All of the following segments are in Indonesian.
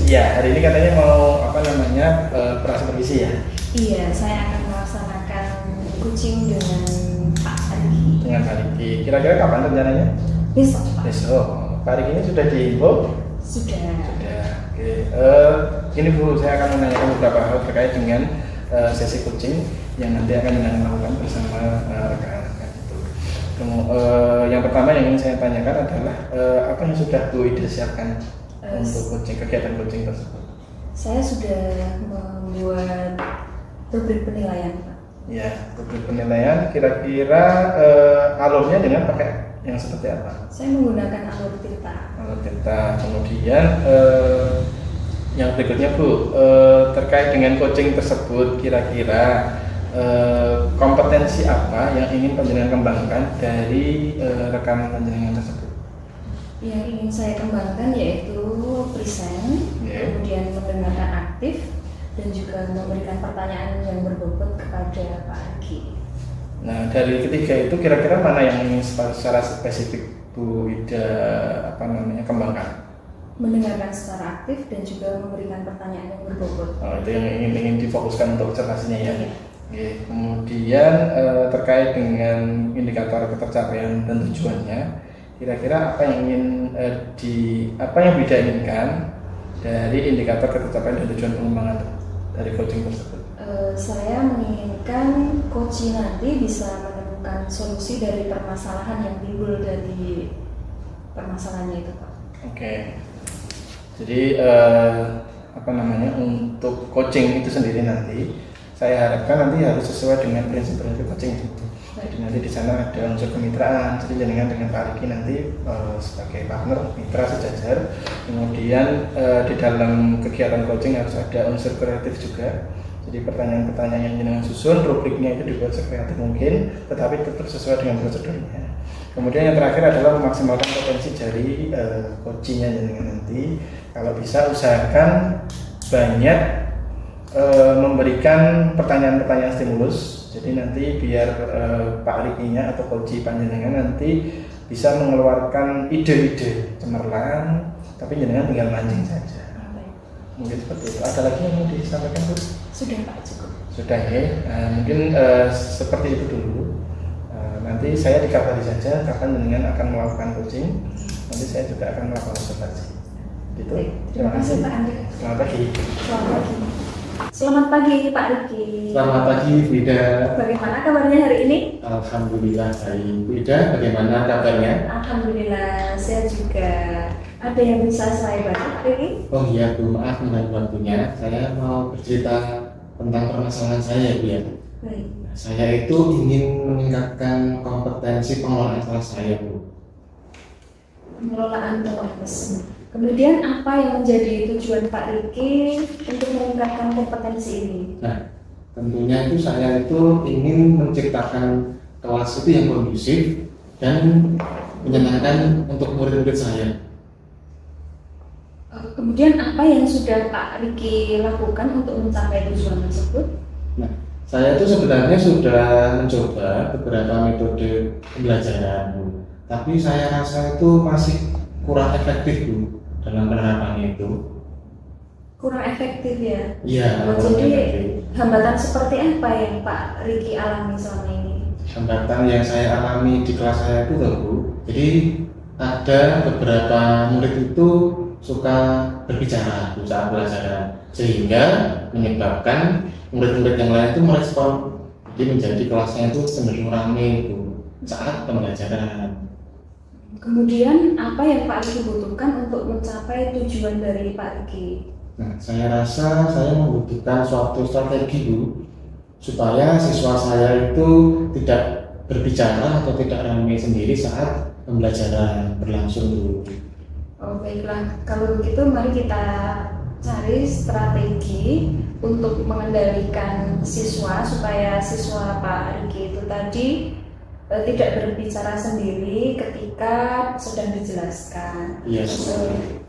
Iya, hari ini katanya mau apa namanya operasi pervisi ya? Iya, saya akan melaksanakan kucing dengan Pak Argi. Dengan Pak Riki. Kira-kira kapan rencananya? Besok, Pak. Besok. Pak Riki ini sudah diinfo? Sudah. Sudah. Oke. Ini Bu, saya akan menanyakan beberapa hal terkait dengan sesi kucing yang nanti akan kita lakukan bersama rekan-rekan itu. Yang pertama yang ingin saya tanyakan adalah apa yang sudah Bu Ida siapkan untuk kucing, kegiatan kucing tersebut? Saya sudah membuat rubrik penilaian, Pak. Ya, rubrik penilaian kira-kira alurnya dengan pakai yang seperti apa? Saya menggunakan alur Tirta. Alur Tirta. Kemudian yang berikutnya Bu, terkait dengan coaching tersebut kira-kira kompetensi apa yang ingin panjenengan kembangkan dari rekan panjenengan tersebut? Yang ingin saya kembangkan yaitu present, kemudian mendengarkan aktif, dan juga memberikan pertanyaan yang berbobot kepada Pak Argi. Nah, dari ketiga itu kira-kira mana yang ingin secara spesifik Bu Ida kembangkan? Mendengarkan secara aktif dan juga memberikan pertanyaan yang berbobot. Itu yang ingin difokuskan untuk observasinya ya. Oke. Kemudian terkait dengan indikator ketercapaian dan tujuannya, kira-kira apa yang ingin apa yang Bida inginkan dari indikator ketercapaian dan tujuan pengembangan dari coaching tersebut? Saya menginginkan coach nanti bisa menemukan solusi dari permasalahan yang timbul dari permasalahannya itu, Pak. Oke. Jadi untuk coaching itu sendiri nanti saya harapkan nanti harus sesuai dengan prinsip-prinsip coaching itu. Jadi nanti di sana ada unsur kemitraan, jadi dengan Pak Riki nanti sebagai partner mitra sejajar. Kemudian di dalam kegiatan coaching harus ada unsur kreatif juga. Jadi pertanyaan-pertanyaan yang jenengan susun, rubriknya itu dibuat sekreatif mungkin, tetapi tetap sesuai dengan prosedurnya. Kemudian yang terakhir adalah memaksimalkan potensi dari coachingnya jenengan nanti. Kalau bisa usahakan banyak memberikan pertanyaan-pertanyaan stimulus. Jadi nanti biar Pak Rikinya atau coach panjenengan nanti bisa mengeluarkan ide-ide cemerlang, tapi jenengan tinggal mancing saja. Mungkin seperti itu. Ada lagi yang mau disampaikan Bu? Sudah Pak, cukup. Sudah ya. Mungkin seperti itu dulu. Nanti saya dikabari saja kapan jenengan akan melakukan coaching. Nanti saya juga akan melakukan observasi. Gitu. Terima kasih Pak Andri. Selamat pagi. Selamat pagi. Selamat pagi Pak Riki. Selamat pagi Bida. Bagaimana kabarnya hari ini? Alhamdulillah baik. Bida, bagaimana kabarnya? Alhamdulillah, saya juga. Ada yang bisa saya bantu Pak Riki? Oh iya Bu, maaf mengganggu waktunya. Saya mau bercerita tentang permasalahan saya Bu ya. Baik. Saya itu ingin meningkatkan kompetensi pengelolaan kelas saya Bu. Pengelolaan kelas. Kemudian apa yang menjadi tujuan Pak Riki untuk meningkatkan kompetensi ini? Nah, tentunya itu saya itu ingin menciptakan kelas itu yang kondusif dan menyenangkan untuk murid-murid saya. Kemudian apa yang sudah Pak Riki lakukan untuk mencapai tujuan tersebut? Nah, saya itu sebenarnya sudah mencoba beberapa metode pembelajaran Bu. Tapi saya rasa itu masih kurang efektif Bu dalam penerapannya itu. Kurang efektif ya? Iya. Jadi hambatan seperti apa yang Pak Riki alami selama ini? Hambatan yang saya alami di kelas saya itu Bu. Jadi ada beberapa murid itu suka berbicara saat pelajaran, sehingga menyebabkan murid-murid yang lain itu merespon. Jadi menjadi kelasnya itu cenderung ramai itu saat pembelajaran. Kemudian apa yang Pak Riki butuhkan untuk mencapai tujuan dari Pak Riki? Nah, saya rasa saya membutuhkan suatu strategi Bu, supaya siswa saya itu tidak berbicara atau tidak ramai sendiri saat pembelajaran berlangsung Bu. Oh baiklah, kalau begitu mari kita cari strategi untuk mengendalikan siswa supaya siswa Pak Riki itu tadi tidak berbicara sendiri ketika sedang dijelaskan. Yes.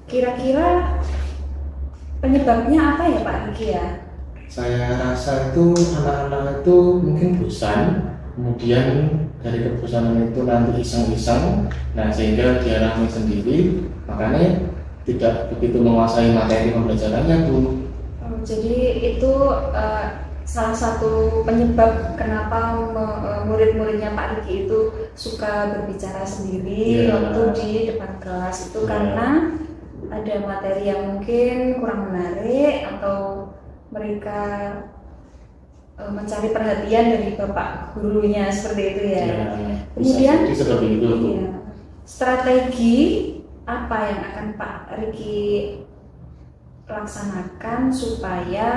Kira-kira penyebabnya apa ya Pak Riki ya? Saya rasa itu anak-anak itu mungkin bosan, kemudian dari kebosanan itu nanti iseng-iseng, nah sehingga dia ramai sendiri, makanya tidak begitu menguasai materi pembelajarannya, Bu. Jadi itu salah satu penyebab kenapa murid-muridnya Pak Riki itu suka berbicara sendiri waktu di depan kelas itu karena ada materi yang mungkin kurang menarik atau mereka mencari perhatian dari bapak gurunya seperti itu ya. Kemudian seperti itu. Iya, strategi apa yang akan Pak Riki laksanakan supaya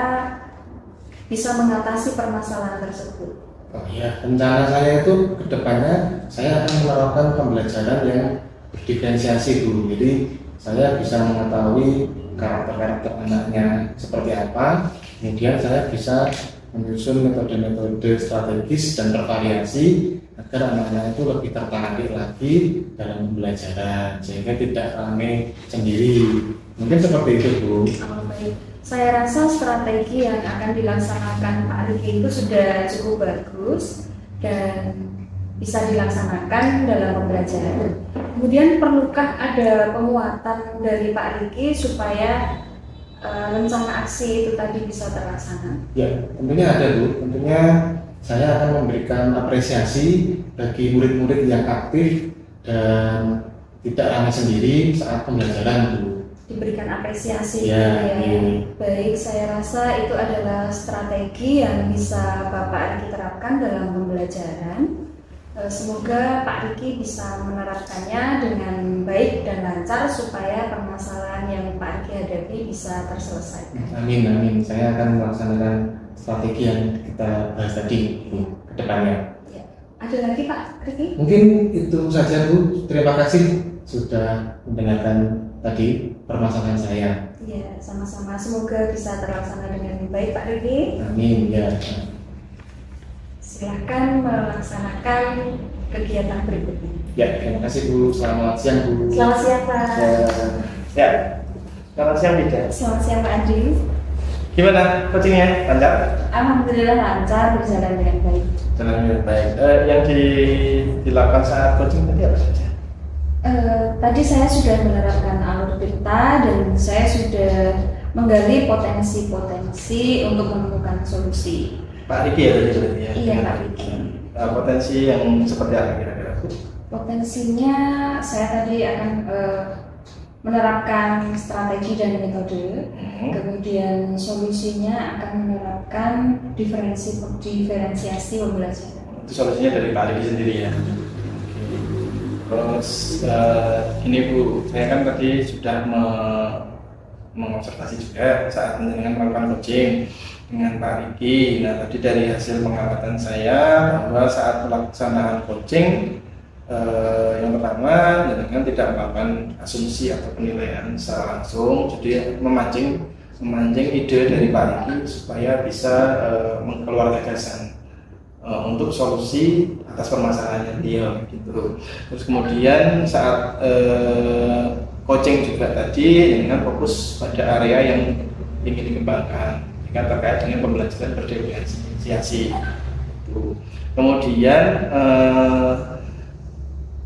bisa mengatasi permasalahan tersebut? Oh iya, rencana saya itu kedepannya saya akan melakukan pembelajaran yang berdiferensiasi dulu. Jadi saya bisa mengetahui karakter-karakter anaknya seperti apa, kemudian saya bisa menyusun metode-metode strategis dan bervariasi agar anak-anak itu lebih tertarik lagi dalam pembelajaran sehingga tidak ramai sendiri. Mungkin seperti itu, Bu. Oh, baik. Saya rasa strategi yang akan dilaksanakan Pak Riki itu sudah cukup bagus dan bisa dilaksanakan dalam pembelajaran. Kemudian perlukah ada penguatan dari Pak Riki supaya rencana aksi itu tadi bisa terlaksana? Ya, tentunya ada, Bu. Tentunya saya akan memberikan apresiasi bagi murid-murid yang aktif dan tidak ramai sendiri saat pembelajaran, Bu. Diberikan apresiasi Ya, gitu ya. iya. Baik, saya rasa itu adalah strategi yang bisa Bapak Riki terapkan dalam pembelajaran. Semoga Pak Riki bisa menerapkannya dengan baik dan lancar supaya permasalahan yang Pak Riki hadapi bisa terselesaikan. Amin, amin. Saya akan melaksanakan strategi yang kita bahas tadi ke depannya. Ya. Ada lagi Pak Riki? Mungkin itu saja, Bu. Terima kasih sudah mendengarkan tadi permasalahan saya. Ya, sama-sama. Semoga bisa terlaksana dengan baik Pak Riki. Amin, ya. Silahkan melaksanakan kegiatan berikutnya. Ya, terima kasih, Bu. Selamat siang, Bu. Selamat siang Pak. Ya, selamat siang Dida. Selamat siang Pak Andi. Gimana coachingnya? Lancar? Alhamdulillah lancar, berjalan dengan baik. Jalan dengan baik. Yang dilakukan saat coaching tadi apa saja? Tadi saya sudah menerapkan alur Tirta dan saya sudah menggali potensi-potensi untuk menemukan solusi. Pak Riki ya tadi berarti ya? Iya Pak Riki. Potensi yang seperti apa kira-kira? Potensinya saya tadi akan menerapkan strategi dan metode, kemudian solusinya akan menerapkan diferensiasi pembelajaran. Itu solusinya dari Pak Riki sendiri ya? Terus ini Bu, saya kan tadi sudah mengobservasi juga saat dengan melakukan coaching dengan Pak Riki. Nah tadi dari hasil pengamatan saya bahwa saat pelaksanaan coaching yang pertama dengan tidak melakukan asumsi atau penilaian secara langsung, jadi memancing ide dari Pak Riki supaya bisa mengeluarkan gagasan untuk solusi atas permasalahannya dia gitu. Terus kemudian saat coaching juga tadi dengan fokus pada area yang ingin dikembangkan dengan terkait dengan pembelajaran berdiferensiasi. Kemudian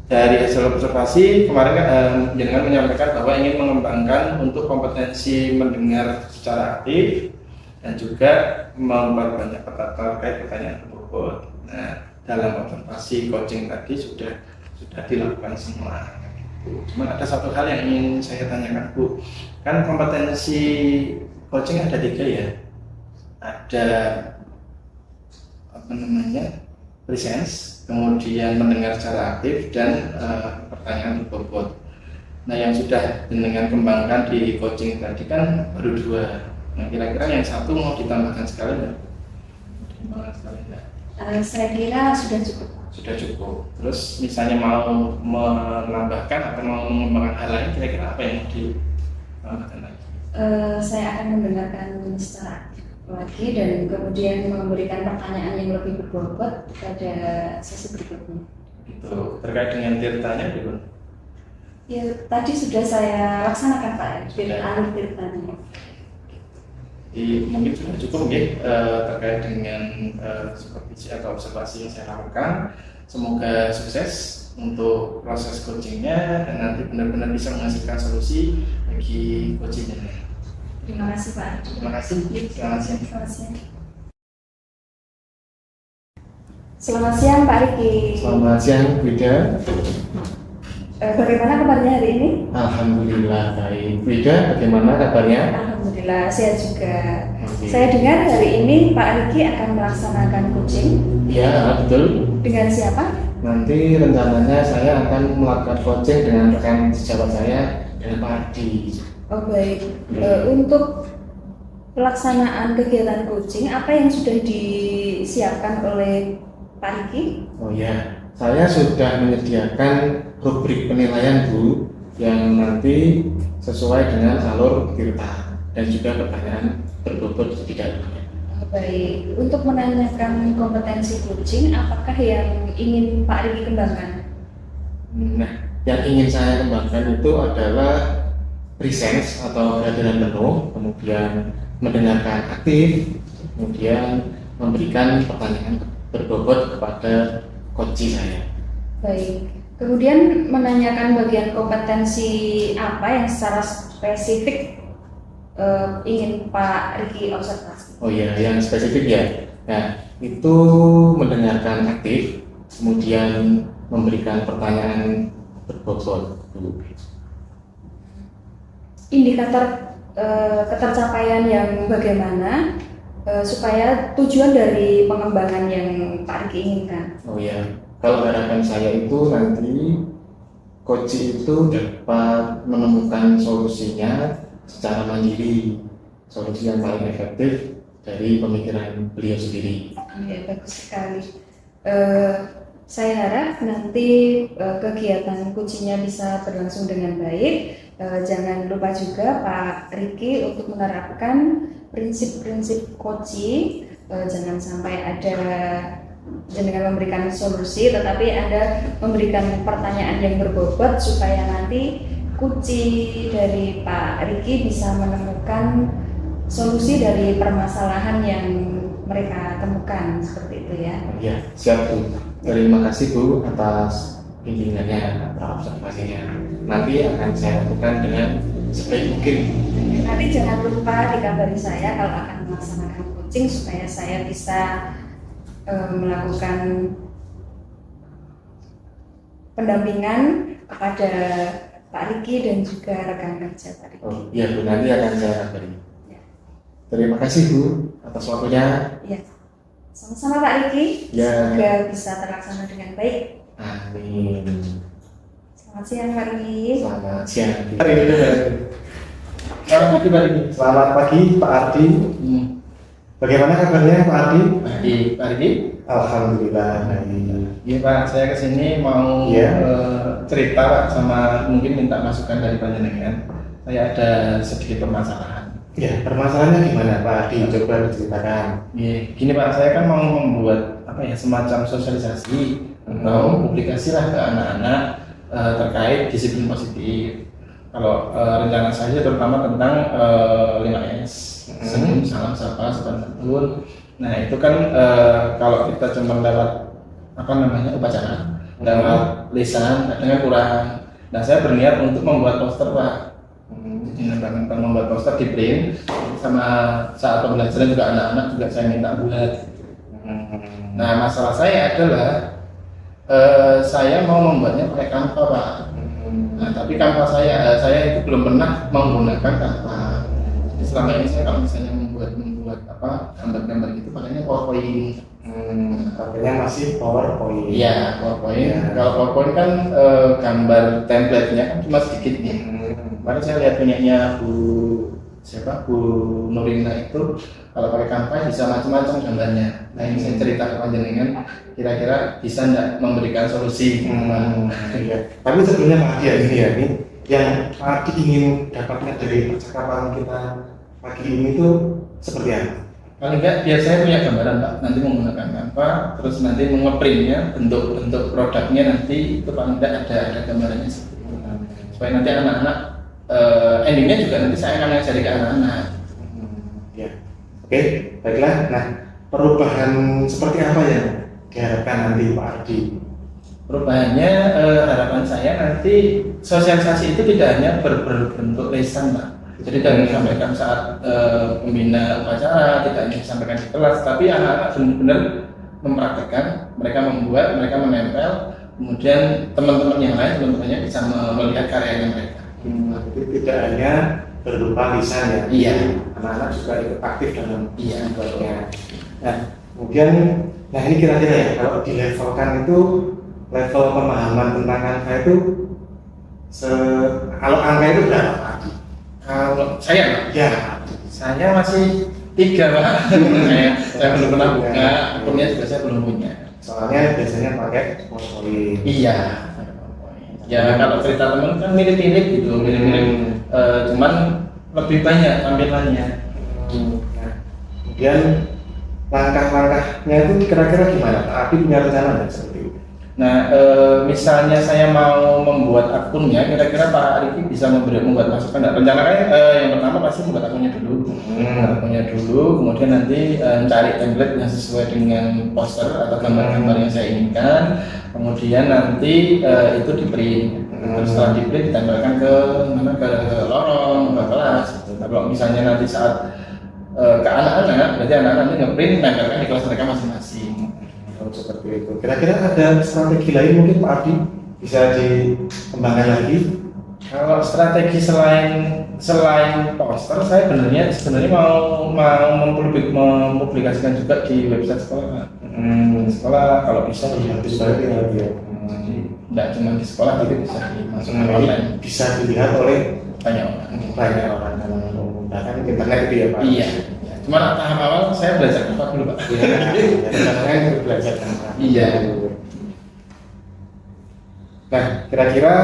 dari hasil observasi kemarin kan jenengan menyampaikan bahwa ingin mengembangkan untuk kompetensi mendengar secara aktif dan juga membuat banyak terkait pertanyaan berbobot. Nah, dalam observasi coaching tadi sudah dilakukan semua. Cuma ada satu hal yang ingin saya tanyakan, Bu. Kan kompetensi coaching ada 3 ya. Ada presence, kemudian mendengar secara aktif dan pertanyaan berbobot. Nah, yang sudah dengan kembangkan di coaching tadi kan baru 2. Nah, kira-kira yang satu mau ditambahkan sekali nggak? Saya kira sudah cukup. Sudah cukup. Terus misalnya mau menambahkan atau mau mengembangkan hal lain, kira-kira apa yang mau ditambahkan lagi? Saya akan mendengarkan secara aktif lagi dan kemudian memberikan pertanyaan yang lebih berbobot pada sesi berikutnya. Itu terkait dengan tirtanya gitu. Ya, tadi sudah saya laksanakan Pak, alur tirtanya. Jadi mungkin sudah cukup ya terkait dengan supervisi atau observasi yang saya lakukan. Semoga sukses untuk proses coachingnya dan nanti benar-benar bisa menghasilkan solusi bagi coachingnya. Terima kasih Pak. Terima kasih. Selamat siang. Selamat siang. Selamat siang Pak Riki. Selamat siang, Wida. Bagaimana kabarnya hari ini? Alhamdulillah baik. Wida, bagaimana kabarnya? Alhamdulillah sehat juga. Oke. Saya dengar hari ini Pak Riki akan melaksanakan coaching Iya, betul. dengan siapa? Nanti rencananya saya akan melakukan coaching dengan rekan sejawat saya dengan Pak Ardi. Oh baik. Untuk pelaksanaan kegiatan coaching, apa yang sudah disiapkan oleh Pak Riki? Oh ya, saya sudah menyediakan rubrik penilaian Bu yang nanti sesuai dengan alur Tirta dan juga pertanyaan berbobot tidak. Baik, untuk menanyakan kompetensi coaching, apakah yang ingin Pak Riki kembangkan? Nah, yang ingin saya kembangkan itu adalah presence atau kehadiran penuh, kemudian mendengarkan aktif, kemudian memberikan pertanyaan berbobot kepada coach saya. Baik, kemudian menanyakan bagian kompetensi apa yang secara spesifik ingin Pak Riki observasi? Oh iya, yang spesifik ya. Nah, itu mendengarkan aktif, kemudian memberikan pertanyaan berbobot. Indikator ketercapaian yang bagaimana supaya tujuan dari pengembangan yang Pak Riki inginkan? Oh iya, kalau harapan saya itu nanti coach itu dapat menemukan solusinya secara mandiri, solusi yang paling efektif dari pemikiran beliau sendiri. Ya, bagus sekali. Saya harap nanti kegiatan coachingnya bisa berlangsung dengan baik. Jangan lupa juga Pak Riki untuk menerapkan prinsip-prinsip coaching. Jangan sampai ada dengan memberikan solusi, tetapi ada memberikan pertanyaan yang berbobot supaya nanti kunci dari Pak Riki bisa menemukan solusi dari permasalahan yang mereka temukan, seperti itu ya. Ya, siap Bu. Terima kasih Bu atas bimbingannya atau observasinya. Nanti akan saya lakukan dengan sebaik mungkin. Nanti jangan lupa dikabari saya kalau akan melaksanakan coaching supaya saya bisa melakukan pendampingan kepada Pak Riki dan juga rekan kerja Pak Riki. Oh iya Bu, nanti akan saya kabari. Ya. Terima kasih Bu atas waktunya. Ya. Sama-sama Pak Riki. Ya. Semoga bisa terlaksana dengan baik. Amin. Selamat siang Pak Riki. Selamat siang. Selamat pagi Pak Ardi. Bagaimana kabarnya Pak Ardi? Baik, Pak Ardi. Alhamdulillah. Iya Pak, saya kesini mau Iya. cerita Pak, sama mungkin minta masukan dari panjenengan. Saya ada sedikit permasalahan. Ya, permasalahannya gimana Pak Ardi? Coba diceritakan. Iya, gini Pak, saya kan mau membuat semacam sosialisasi atau publikasi lah ke anak-anak terkait disiplin positif. Kalau rencana saya terutama tentang 5S, senyum, salam, sapa, sopan santun. Nah itu kan kalau kita cuma lewat upacara, lewat lisan, kadang kurang. Nah saya berniat untuk membuat poster Pak. Jadi nanti membuat poster di print, sama saat pembelajaran juga anak-anak juga saya minta buat. Nah masalah saya adalah saya mau membuatnya pakai Canva Pak. Nah, tapi Canva saya itu belum pernah menggunakan Canva. Jadi selama ini saya kalau misalnya membuat gambar-gambar gitu pakainya PowerPoint. Pakainya masih PowerPoint. Iya, PowerPoint. Ya. Kalau PowerPoint kan gambar template-nya kan cuma sedikit nih. Kemarin saya lihat punyanya Bu Nurina itu kalau pakai Canva bisa macam-macam gambarnya. Nah ini saya cerita ke panjenengan, kira-kira bisa nggak memberikan solusi? Iya. Tapi sebelumnya Pak Ardi ini ya, ini yang Pak Ardi ingin dapatkan dari percakapan kita pagi ini itu seperti apa? Paling nggak biar saya punya gambaran Pak, nanti menggunakan Canva, terus nanti mengeprintnya, bentuk produknya nanti itu paling nggak ada gambarannya seperti itu. Supaya nanti anak-anak endingnya juga nanti saya akan ngajari ke anak-anak. Ya. Oke, baiklah. Nah, perubahan seperti apa yang diharapkan nanti Pak Ardi? Perubahannya harapan saya nanti sosialisasi itu tidak hanya berbentuk lisan, Pak. Jadi tidak disampaikan saat pembina upacara, tidak hanya disampaikan di kelas, tapi anak-anak benar-benar mempraktekkan, mereka membuat, mereka menempel, kemudian teman-teman yang lain, teman-temannya bisa melihat karyanya mereka. Jadi tidak hanya berupa lisan ya. Iya. Anak-anak juga ikut aktif dalam Iya. membuatnya. Nah, kemudian, nah ini kira-kira ya kalau dilevelkan itu level pemahaman tentang angka itu kalau angka itu berapa Pak Ardi? Kalau saya, Pak, Ya, saya masih 3, Pak. saya belum pernah buka, akunnya juga saya belum punya. soalnya biasanya pakai portfolio. Iya. Ya kalau cerita teman kan mirip-mirip gitu, mirip-mirip. Cuman lebih banyak tampilannya. Nah, kemudian langkah-langkahnya itu kira-kira gimana? Pak Ardi punya rencana nggak seperti itu? Nah, misalnya saya mau membuat akunnya, kira-kira Pak Ariki bisa membuat masukan. Nah, rencananya yang pertama pasti membuat akunnya dulu. Akunnya dulu, kemudian nanti cari template yang sesuai dengan poster atau gambar-gambar yang saya inginkan. Kemudian nanti itu di print. Terus setelah di print ditempelkan ke mana, ke lorong, ke kelas. Gitu. Nah, kalau misalnya nanti saat ke anak-anak, berarti anak-anak nanti nge-print, nempelkan di kelas mereka masing-masing. Seperti itu. Kira-kira ada strategi lain mungkin Pak Ardi bisa dikembangkan lagi? Kalau strategi selain poster, saya sebenarnya mau mempublikasikan juga di website sekolah. Sekolah kalau bisa Habis berarti ya. Jadi tidak cuma di sekolah tapi bisa dimasukkan online. Bisa dilihat oleh Banyak orang. banyak orang dalam menggunakan internet itu ya Pak. Iya. Cuma tahap awal saya belajar apa dulu, Pak. Iya, rencananya belajar angka. Iya. Nah, kira-kira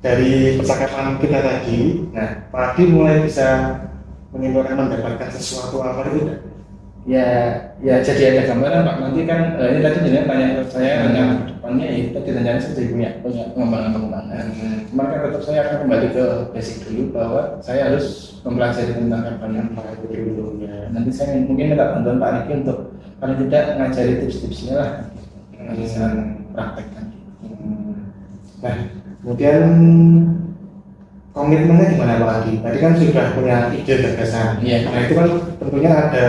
dari percakapan kita tadi, nah Pak Ardi mulai bisa menyimpulkan mendapatkan sesuatu apa itu enggak? Ya jadi ada gambaran, Pak. Nanti kan ini tadi jenengan tanya ke saya rencana ke depannya ya tadi rencana saya jadi punya pengembangan. Cuman kan tetap saya akan kembali ke basic dulu bahwa saya harus mempelajari tentang kampanye itu dulu ya. Nanti saya mungkin minta bantuan Pak Riki untuk paling tidak ngajari tips-tipsnya lah, bisa praktekkan. Nah, kemudian komitmennya gimana Pak Ardi? Tadi kan sudah punya ide gagasan. Iya. Nah itu kan tentunya ada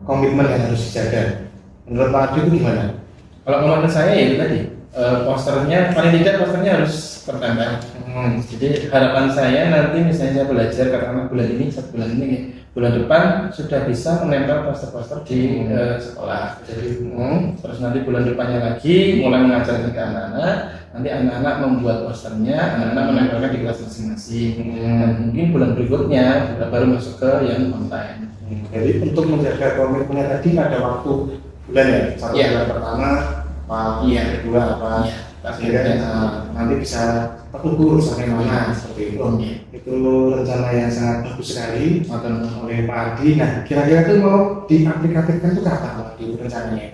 komitmen yang harus dijaga. Menurut Pak Ardi itu gimana? Kalau komitmen saya ya itu tadi posternya paling tidak posternya harus tertempel. Jadi harapan saya nanti misalnya saya belajar katakanlah bulan ini, 1 bulan ini, bulan depan sudah bisa menempel poster-poster di sekolah. Jadi terus nanti bulan depannya lagi mulai mengajarkan ke anak-anak. Nanti anak-anak membuat posternya, anak-anak menempelkan di kelas masing-masing. Dan mungkin bulan berikutnya baru masuk ke yang online. Jadi untuk menjaga komitmennya tadi ada waktu bulan ya? Satu Iya. bulan pertama, apa? Iya. Kedua apa? Iya. Sehingga nanti bisa terukur sampai mana seperti itu. Iya. Itu rencana yang sangat bagus sekali Matur nuwun. oleh Pak Ardi. Nah, kira-kira itu mau diaplikasikan itu kapan Pak Ardi rencananya?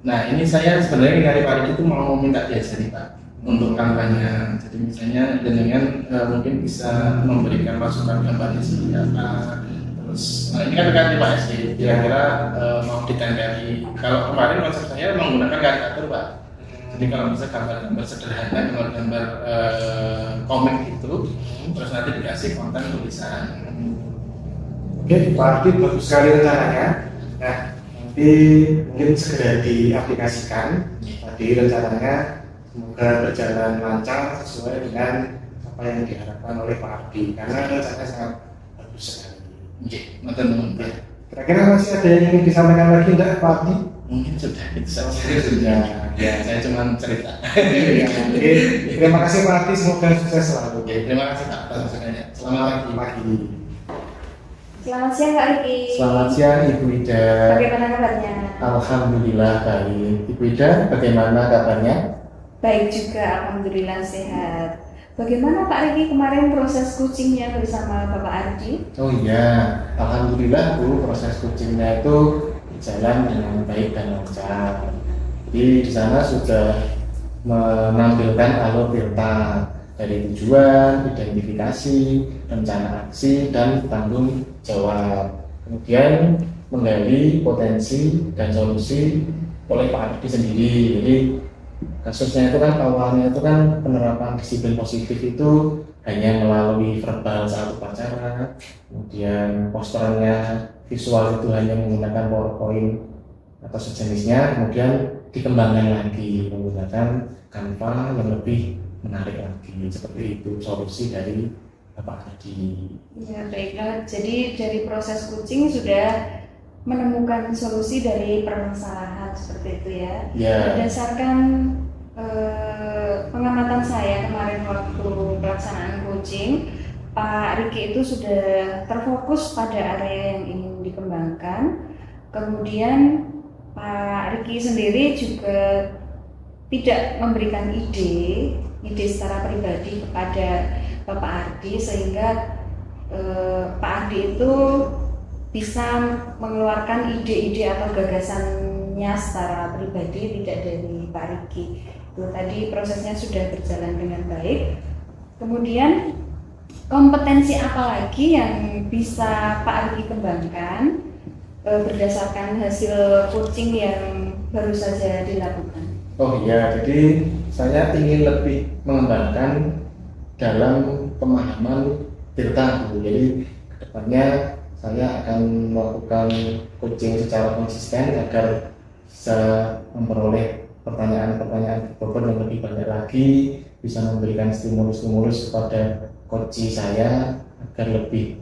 Nah ini saya sebenarnya dari Pak Riki itu mau minta diajari Pak untuk kampanye. Jadi misalnya dengan mungkin bisa memberikan masukan gambarnya seperti apa. Terus nah ini kan terkait Pak SD. Kira-kira mau ditempeli. Kalau kemarin konsep saya menggunakan karikatur Pak. Jadi kalau bisa gambar-gambar sederhana, gambar-gambar komik itu, terus nanti dikasih konten tulisan. Oke, Pak Ardi bagus sekali rencananya. Nah, nanti mungkin segera diaplikasikan. Tadi rencananya semoga berjalan lancar sesuai dengan apa yang diharapkan oleh Pak Ardi. Karena rencananya sangat bagus sekali. Oke, matur nuwun. Kira-kira masih ada yang ingin disampaikan lagi enggak Pak Ardi? Mungkin sudah itu saja. Sudah. Ya, saya cuma cerita. Ya, oke. Terima kasih Pak Ardi, semoga sukses selalu. Oke, terima kasih Pak atas masukannya. Selamat pagi. Selamat siang Kak Riki. Selamat siang Ibu Ida. Bagaimana kabarnya? Alhamdulillah baik. Ibu Ida, bagaimana kabarnya? Baik juga, alhamdulillah sehat. Bagaimana Pak Riki kemarin proses coachingnya bersama Bapak Ardi? Oh iya, alhamdulillah Bu, proses coachingnya itu berjalan dengan baik dan lancar. Jadi di sana sudah menampilkan alur delta dari tujuan, identifikasi, rencana aksi, dan tanggung jawab. kemudian menggali potensi dan solusi oleh Pak Ardi sendiri. Jadi kasusnya itu kan awalnya itu kan penerapan disiplin positif itu hanya melalui verbal saat upacara, kemudian posternya visual itu hanya menggunakan PowerPoint atau sejenisnya, kemudian dikembangkan lagi menggunakan Canva yang lebih menarik lagi. Seperti itu solusi dari Bapak Ardi. Ya, baiklah. Jadi dari proses coaching sudah menemukan solusi dari permasalahan seperti itu ya. Ya. Berdasarkan pengamatan saya kemarin waktu pelaksanaan coaching, Pak Riki itu sudah terfokus pada area yang ingin dikembangkan. Kemudian Pak Riki sendiri juga tidak memberikan ide secara pribadi kepada Bapak Ardi, sehingga Pak Ardi itu bisa mengeluarkan ide-ide atau gagasannya secara pribadi, tidak dari Pak Riki. Itu tadi prosesnya sudah berjalan dengan baik. Kemudian kompetensi apa lagi yang bisa Pak Riki kembangkan berdasarkan hasil coaching yang baru saja dilakukan? Oh iya, jadi saya ingin lebih mengembangkan dalam pemahaman tirta. Jadi kedepannya saya akan melakukan coaching secara konsisten agar bisa memperoleh pertanyaan-pertanyaan berbobot yang lebih banyak lagi, bisa memberikan stimulus-stimulus kepada coach saya agar lebih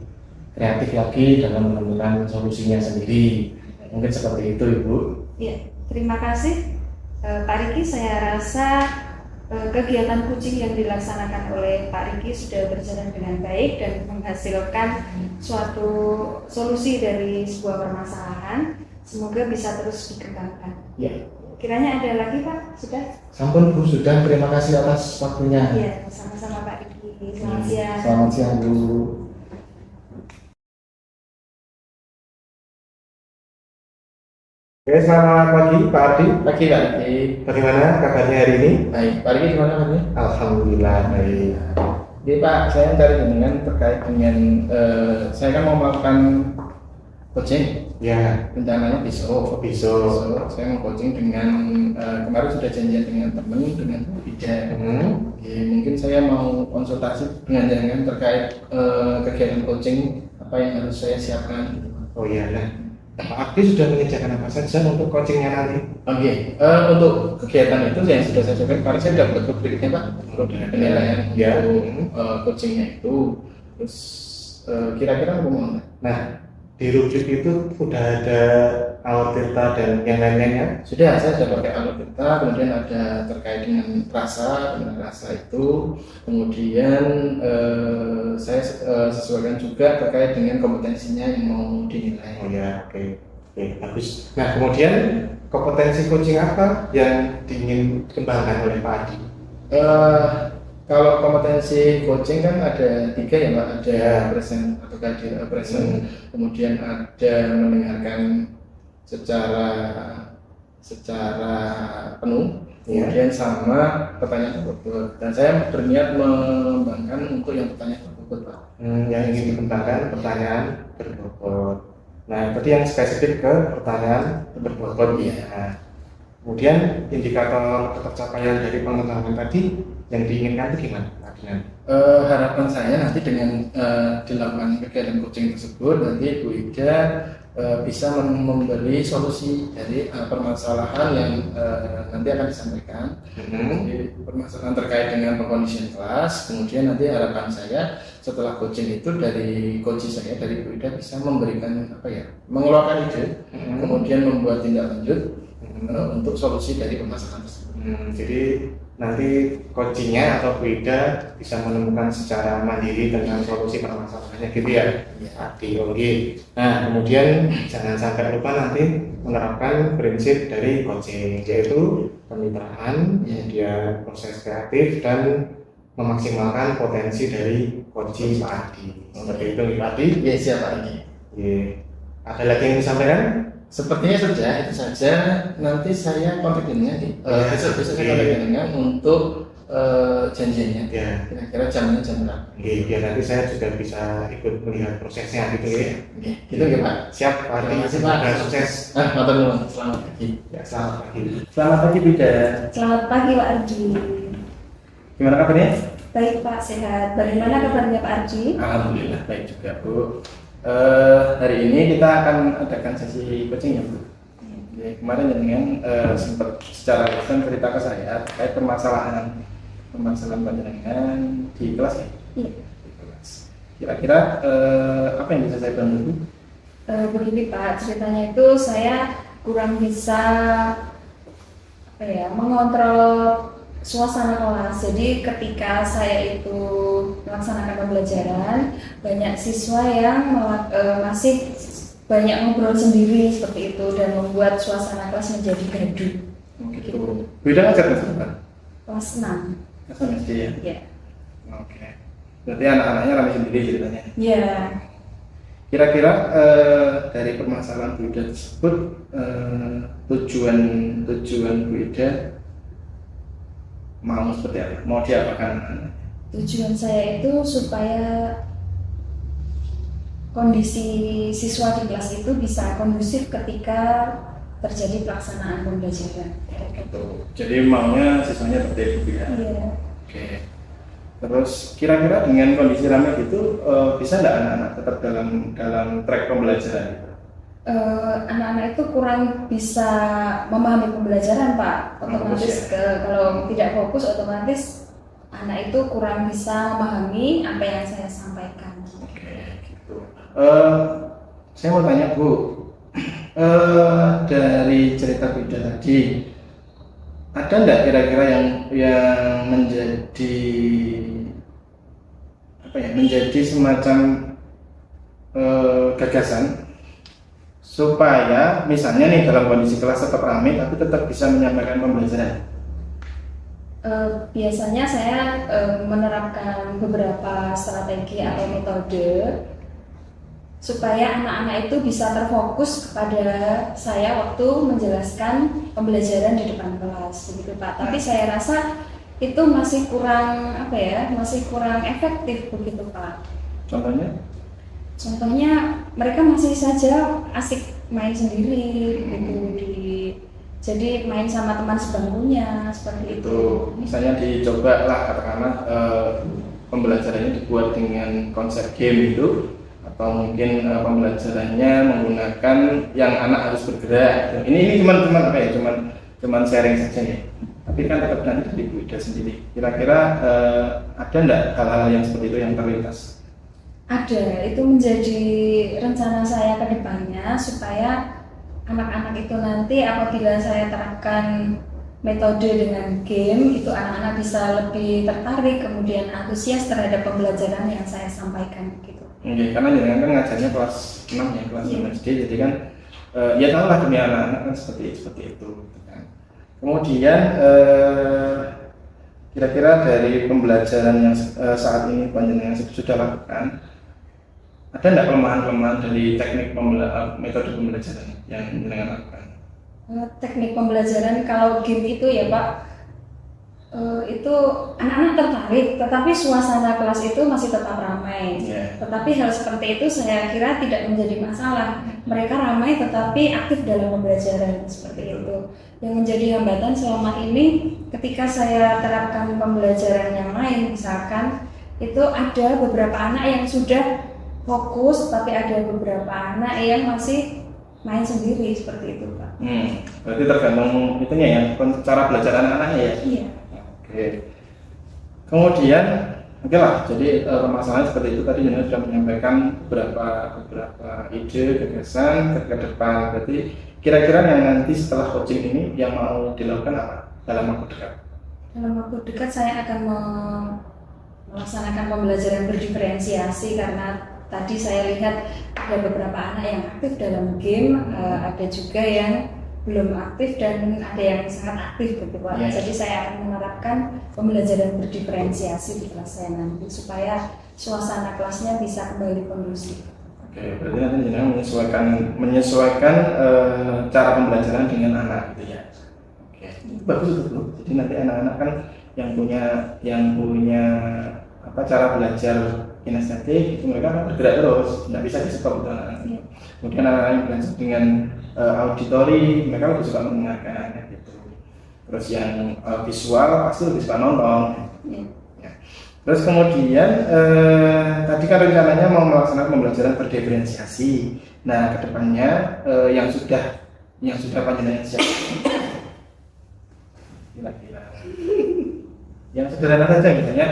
kreatif lagi dalam menemukan solusinya sendiri. Mungkin seperti itu, Ibu. Ya, terima kasih Pak Riki. Saya rasa kegiatan coaching yang dilaksanakan oleh Pak Riki sudah berjalan dengan baik dan menghasilkan suatu solusi dari sebuah permasalahan. Semoga bisa terus dikembangkan. Ya. Kiranya ada lagi Pak? Sudah? Sampun Bu, sudah. Terima kasih atas waktunya. Iya, sama-sama Pak Riki. Selamat siang. Selamat siang Bu. Oke, selamat pagi Pak Ardi. Pagi Pak Ardi. Bagaimana kabarnya hari ini? Baik, Pak Ardi gimana kabarnya? Alhamdulillah baik. Jadi Pak, saya mencari dengan terkait dengan saya kan mau melakukan coaching, Ya, rencananya besok. besok. Saya mau coaching dengan kemarin sudah janjian dengan teman dengan Bu Ida. Oke, mungkin saya mau konsultasi dengan jangan terkait kegiatan coaching apa yang harus saya siapkan. Oh iya, nah Pak Ardi sudah menyediakan apa saja untuk coachingnya nanti? Oke, untuk kegiatan itu yang sudah saya sampaikan kemarin saya sudah buat rubriknya Pak, penilaian Ya. untuk coachingnya itu. Terus kira-kira apa mau? Nah, di rubrik itu sudah ada awal tirta dan yang lain-lainnya. Sudah, saya sudah pakai alur kita, kemudian ada terkait dengan rasa itu, kemudian saya sesuaikan juga terkait dengan kompetensinya yang mau dinilai. Oh ya, oke, bagus. Nah, kemudian kompetensi coaching apa yang ingin dikembangkan oleh Pak Adi? Kalau kompetensi coaching kan ada 3 ya Pak, ada Ya. present atau present, kemudian ada mendengarkan secara penuh, Ya. kemudian sama pertanyaan berbobot. Dan saya berniat mengembangkan untuk yang pertanyaan berbobot Pak. Yang ingin dikembangkan pertanyaan berbobot. Nah, tadi yang spesifik ke pertanyaan berbobot. Iya. Nah, kemudian indikator tercapaian dari pengetahuan tadi yang diinginkan itu gimana? Harapan saya nanti dengan dilakukan kegiatan coaching tersebut nanti Bu Ida bisa memberi solusi dari permasalahan yang nanti akan disampaikan. Jadi permasalahan terkait dengan pengkondisian kelas, kemudian nanti harapan saya setelah coaching itu dari coach saya, dari Bu Ida bisa memberikan mengeluarkan ide, kemudian membuat tindak lanjut untuk solusi dari permasalahan tersebut. Jadi nanti coachingnya atau Bu Ida bisa menemukan secara mandiri tentang solusi permasalahannya gitu ya? Oke. Nah, kemudian jangan sampai lupa nanti menerapkan prinsip dari coaching, yaitu kemitraan, kemudian proses kreatif dan memaksimalkan potensi dari coaching Pak Adi. Seperti itu Pak Adi? Ya, siap Pak Adi. Ada lagi yang disampaikan? Sepertinya sudah, itu saja. Nanti saya kontak dengan besok saya kontak dengan untuk janjiannya. Ya. Kira-kira jamnya jam berapa? Oke, biar nanti saya juga bisa ikut melihat prosesnya gitu ya. Oke, gitu ya Pak. Siap, Pak. Terima kasih Pak. Sukses. Matur nuwun. Selamat pagi. Ya, selamat pagi. Selamat pagi Bida. Selamat pagi Pak Arji. Gimana kabarnya? Baik Pak, sehat. Bagaimana kabarnya Pak Arji? Alhamdulillah baik juga Bu. Hari ini kita akan adakan sesi coaching ya Bu. Jadi kemarin jenengan sempat secara langsung cerita ke saya terkait permasalahan panjenengan di kelas ya. Iya. Di kelas. Kira-kira apa yang bisa saya bantu Bu? Begini Pak, ceritanya itu saya kurang bisa mengontrol suasana kelas. Jadi ketika saya itu melaksanakan pembelajaran, banyak siswa yang masih banyak ngobrol sendiri seperti itu dan membuat suasana kelas menjadi gaduh. Gitu. Beda ngajar kelas berapa? Kelas 6. Kelas SD ya. Ya. Oke. Berarti anak-anaknya ramai sendiri ceritanya. Ya. Kira-kira dari permasalahan Bu Ida tersebut tujuan Bu Ida mau seperti apa? Mau diapakan anak-anak? Tujuan saya itu supaya kondisi siswa di kelas itu bisa kondusif ketika terjadi pelaksanaan pembelajaran. Gitu. Jadi maunya siswanya tertib ya. Iya. Oke. Terus kira-kira dengan kondisi ramai gitu bisa nggak anak-anak tetap dalam track pembelajaran? Anak-anak itu kurang bisa memahami pembelajaran Pak. Otomatis kalau tidak fokus otomatis anak itu kurang bisa memahami apa yang saya sampaikan. Oke, gitu. Saya mau tanya Bu, dari cerita Bu Ida tadi, ada nggak kira-kira yang menjadi menjadi semacam gagasan supaya misalnya nih dalam kondisi kelas tetap ramai tapi tetap bisa menyampaikan pembelajaran? Biasanya saya menerapkan beberapa strategi atau metode supaya anak-anak itu bisa terfokus kepada saya waktu menjelaskan pembelajaran di depan kelas, begitu Pak. Tapi saya rasa itu masih kurang masih kurang efektif begitu Pak. Contohnya? Contohnya mereka masih saja asik main sendiri gitu jadi main sama teman sebangkunya seperti itu. Misalnya dicoba lah katakanlah pembelajarannya dibuat dengan konsep game itu, atau mungkin pembelajarannya menggunakan yang anak harus bergerak. Ini cuman sharing saja ya. Tapi kan tetap nanti dari Bu Ida sendiri. Kira-kira ada enggak hal-hal yang seperti itu yang terlintas? Ada, itu menjadi rencana saya ke depannya supaya anak-anak itu nanti apabila saya terapkan metode dengan game itu anak-anak bisa lebih tertarik kemudian antusias terhadap pembelajaran yang saya sampaikan gitu. Oke, karena jangan kan ngajarnya kelas 6 ya, kelas 6 SD, jadi kan ya tahu lah dunia anak-anak kan seperti itu kan. Kemudian kira-kira dari pembelajaran yang saat ini panjenengan sudah lakukan, ada nggak kelemahan-kelemahan dari teknik metode pembelajaran yang panjenengan lakukan? Teknik pembelajaran kalau game itu ya Pak, itu anak-anak tertarik, tetapi suasana kelas itu masih tetap ramai. Yeah. Tetapi hal seperti itu saya kira tidak menjadi masalah. Mereka ramai tetapi aktif dalam pembelajaran seperti itu. Yang menjadi hambatan selama ini ketika saya terapkan pembelajaran yang lain, misalkan itu ada beberapa anak yang sudah fokus, tapi ada beberapa anak yang masih main sendiri seperti itu Pak. Berarti tergantung itunya ya, cara belajar anak-anaknya ya? Iya. Oke. Kemudian, oke lah, jadi permasalahan seperti itu tadi Jana sudah menyampaikan beberapa ide, gagasan ke depan. Berarti kira-kira yang nanti setelah coaching ini yang mau dilakukan apa dalam waktu dekat? Dalam waktu dekat saya akan melaksanakan pembelajaran berdiferensiasi karena tadi saya lihat ada beberapa anak yang aktif dalam game, ada juga yang belum aktif dan ada yang sangat aktif gitu Pak. Yeah. Jadi saya akan menerapkan pembelajaran berdiferensiasi di kelas saya nanti supaya suasana kelasnya bisa kembali kondusif. Oke, berarti nanti Jana menyesuaikan cara pembelajaran dengan anak gitu ya. Oke, bagus itu. Jadi nanti anak-anak kan yang punya apa cara belajar kinestetik itu mereka akan bergerak terus, tidak bisa di stop itu anak-anak. Kemudian anak-anak yang belajar dengan auditori mereka lebih suka mendengarkan gitu. Terus yang visual pasti lebih suka nonton. Ya. Terus kemudian tadi kan rencananya mau melaksanakan pembelajaran berdiferensiasi. Nah kedepannya yang sudah panjenengan siap kira-kira yang sederhana saja misalnya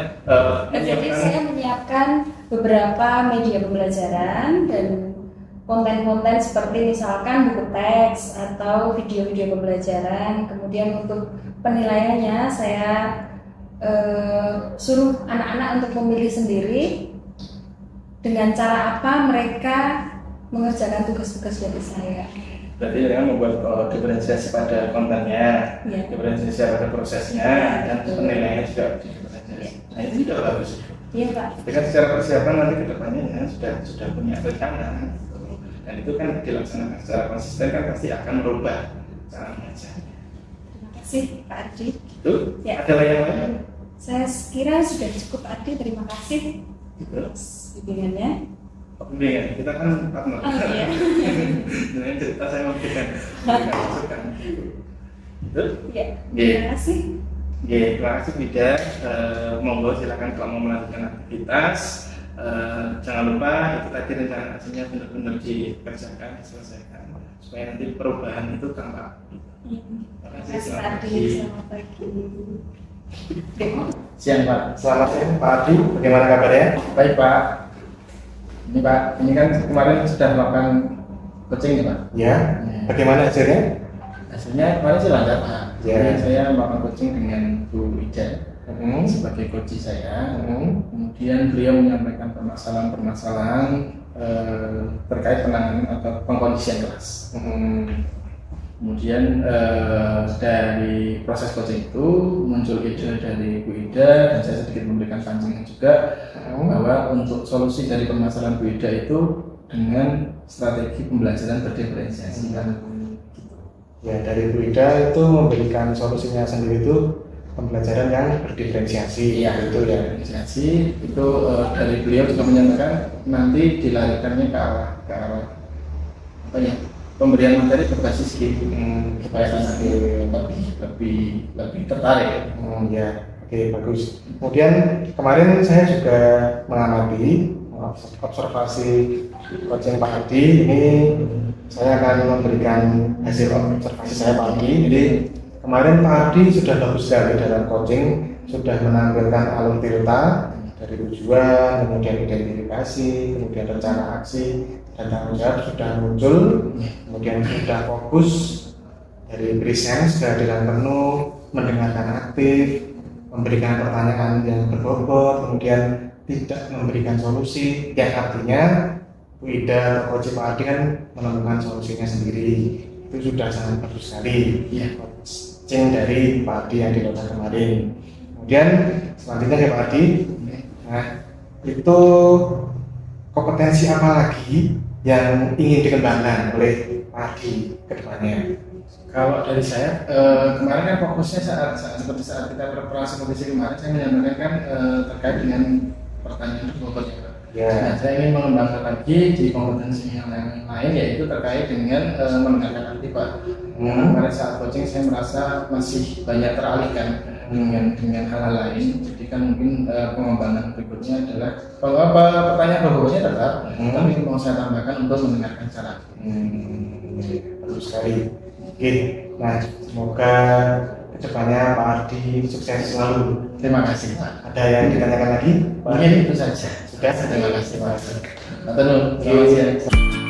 Jadi saya menyiapkan beberapa media pembelajaran dan konten-konten seperti misalkan buku teks atau video-video pembelajaran. Kemudian untuk penilaiannya saya suruh anak-anak untuk memilih sendiri dengan cara apa mereka mengerjakan tugas-tugas dari saya. berarti dengan membuat diferensiasi pada kontennya, diferensiasi pada prosesnya, dan penilaiannya juga diferensiasi. Nah itu juga bagus. Iya Pak. Dengan secara persiapan nanti ke depannya ya, sudah punya rencana gitu. Dan itu kan dilaksanakan secara konsisten kan pasti akan merubah cara mengajar. Terima kasih Pak Ardi. Itu Ya. ada yang lain? Saya kira sudah cukup Pak Ardi, terima kasih Gitu. atas bimbingannya. Pembimbingan kita kan partner. Oh iya. Dengan cerita saya memberikan masukan. Itu? Ya, terima kasih. Ya, terima kasih Wida. Monggo silakan kalau mau melanjutkan aktivitas. Jangan lupa itu tadi rencana hasilnya benar-benar dikerjakan, diselesaikan supaya nanti perubahan itu tampak. Terima kasih Pak Ardi. Selamat pagi. Siang Pak. Selamat siang Pak Ardi. Bagaimana kabarnya? Baik Pak. Ini Pak, ini kan kemarin sudah melakukan coaching ya Pak? Ya. Bagaimana hasilnya? Hasilnya kemarin sih lancar Pak. Jadi saya melakukan coaching dengan Bu Wida sebagai coach saya. Kemudian beliau menyampaikan permasalahan-permasalahan terkait penanganan atau pengkondisian kelas. Kemudian dari proses coaching itu muncul ide dari Bu Ida dan saya sedikit memberikan pancingan juga bahwa untuk solusi dari permasalahan Bu Ida itu dengan strategi pembelajaran berdiferensiasi. Ya, dari Bu Ida itu memberikan solusinya sendiri itu pembelajaran yang berdiferensiasi. Iya, itu ya. Diferensiasi itu dari beliau juga menyatakan nanti dilarikannya ke arah apa ya? Pemberian materi berbasis skill supaya anak lebih tertarik. Ya, oke bagus. Kemudian kemarin saya juga mengamati observasi coaching Pak Ardi. Ini saya akan memberikan hasil observasi saya Pak Ardi. Jadi kemarin Pak Ardi sudah bagus sekali dalam coaching, sudah menampilkan alur tirta dari tujuan, kemudian identifikasi, kemudian rencana aksi dan tanggung jawab sudah muncul, kemudian sudah fokus dari present, kehadiran penuh, mendengarkan aktif, memberikan pertanyaan yang berbobot, kemudian tidak memberikan solusi, yang artinya Bu Ida atau Coach Pak Ardi kan menemukan solusinya sendiri. Itu sudah sangat bagus sekali coaching dari Pak Ardi yang dilakukan kemarin. Kemudian selanjutnya ya Pak Ardi, nah itu kompetensi apa lagi yang ingin dikembangkan oleh Pak Ardi ke depannya? Kalau dari saya, kemarin kan fokusnya seperti saat kita preparasi kompetisi kemarin, saya menyampaikan kan terkait dengan pertanyaan berbobot ya Pak. Nah, saya ingin mengembangkan lagi di kompetensi yang lain, yaitu terkait dengan mendengarkan aktif Pak. Kemarin saat coaching saya merasa masih banyak teralihkan dengan hal-hal lain. Jadi kan mungkin pengembangan berikutnya adalah kalau apa pertanyaan berbobotnya tetap, tapi mau saya tambahkan untuk mendengarkan secara bagus sekali. Oke, nah semoga kedepannya Pak Ardi sukses selalu. Terima kasih Pak. Ada yang ditanyakan lagi? Mungkin itu saja. Sudah. Terima kasih Pak. Terima kasih.